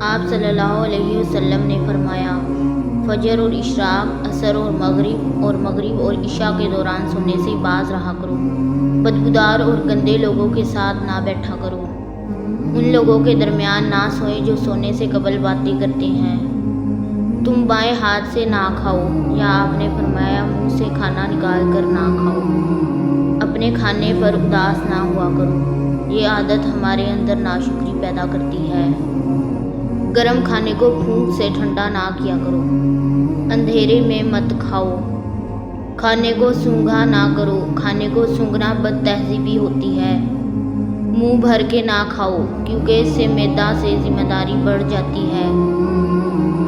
آپ صلی اللہ علیہ وسلم نے فرمایا، فجر اور اشراق، عصر اور مغرب اور عشاء کے دوران سونے سے باز رہا کرو۔ بدبودار اور گندے لوگوں کے ساتھ نہ بیٹھا کرو۔ ان لوگوں کے درمیان نہ سوئے جو سونے سے قبل باتیں کرتے ہیں۔ تم بائیں ہاتھ سے نہ کھاؤ، یا آپ نے فرمایا منہ سے کھانا نکال کر نہ کھاؤ۔ اپنے کھانے پر اداس نہ ہوا کرو، یہ عادت ہمارے اندر ناشکری پیدا کرتی ہے۔ گرم کھانے کو پھونک سے ٹھنڈا نہ کیا کرو۔ اندھیرے میں مت کھاؤ۔ کھانے کو سونگھا نہ کرو، کھانے کو سونگھنا بد تہذیبی ہوتی ہے۔ منہ بھر کے نہ کھاؤ، کیونکہ اس سے معدہ سے ذمہ داری بڑھ جاتی ہے۔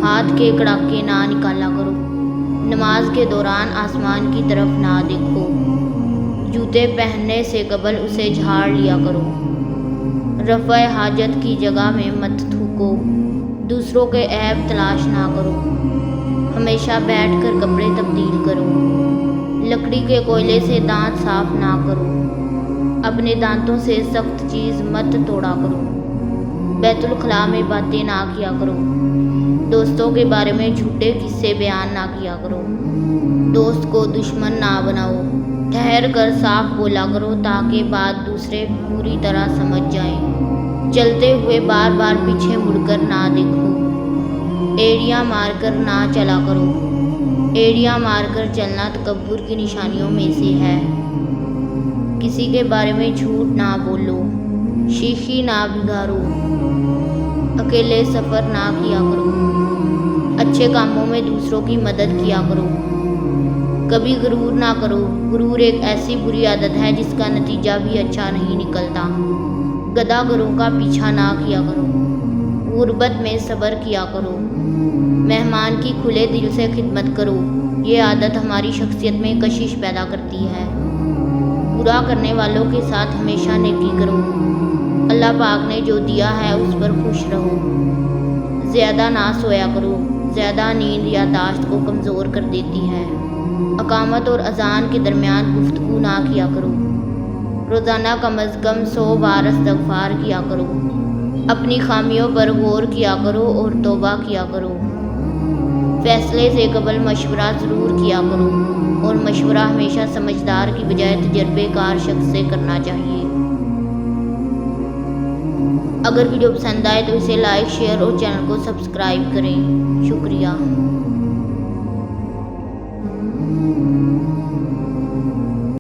ہاتھ کے کڑاکے نہ نکالا کرو۔ نماز کے دوران آسمان کی طرف نہ دیکھو۔ جوتے پہننے سے قبل اسے جھاڑ لیا کرو۔ رفع حاجت کی جگہ میں مت تھوکو۔ دوسروں کے عیب تلاش نہ کرو۔ ہمیشہ بیٹھ کر کپڑے تبدیل کرو۔ لکڑی کے کوئلے سے دانت صاف نہ کرو۔ اپنے دانتوں سے سخت چیز مت توڑا کرو۔ بیت الخلاء میں باتیں نہ کیا کرو۔ دوستوں کے بارے میں جھوٹے قصے بیان نہ کیا کرو۔ دوست کو دشمن نہ بناؤ۔ ٹھہر کر صاف بولا کرو تاکہ بات دوسرے پوری طرح سمجھ جائیں۔ چلتے ہوئے بار بار پیچھے مڑ کر نہ دیکھو۔ ایڑیاں مار کر نہ چلا کرو۔ ایڑیاں مار کر چلنا تکبر کی نشانیوں میں سے ہے۔ کسی کے بارے میں جھوٹ نہ بولو۔ شیشی نہ بگاڑو۔ اکیلے سفر نہ کیا کرو۔ اچھے کاموں میں دوسروں کی مدد کیا کرو۔ کبھی غرور نہ کرو۔ غرور ایک ایسی بری عادت ہے جس کا نتیجہ بھی اچھا نہیں نکلتا۔ گدھا گروں کا پیچھا نہ کیا کرو۔ غربت میں صبر کیا کرو۔ مہمان کی کھلے دل سے خدمت کرو۔ یہ عادت ہماری شخصیت میں کشش پیدا کرتی ہے۔ برا کرنے والوں کے ساتھ ہمیشہ نیکی کرو۔ اللہ پاک نے جو دیا ہے اس پر خوش رہو۔ زیادہ نہ سویا کرو۔ زیادہ نیند یادداشت کو کمزور کر دیتی ہے۔ اقامت اور اذان کے درمیان گفتگو نہ کیا کرو۔ روزانہ کم از کم 100 بار استغفار کیا کرو۔ اپنی خامیوں پر غور کیا کرو اور توبہ کیا کرو۔ فیصلے سے قبل مشورہ ضرور کیا کرو، اور مشورہ ہمیشہ سمجھدار کی بجائے تجربے کار شخص سے کرنا چاہیے۔ اگر ویڈیو پسند آئے تو اسے لائک، شیئر اور چینل کو سبسکرائب کریں۔ شکریہ۔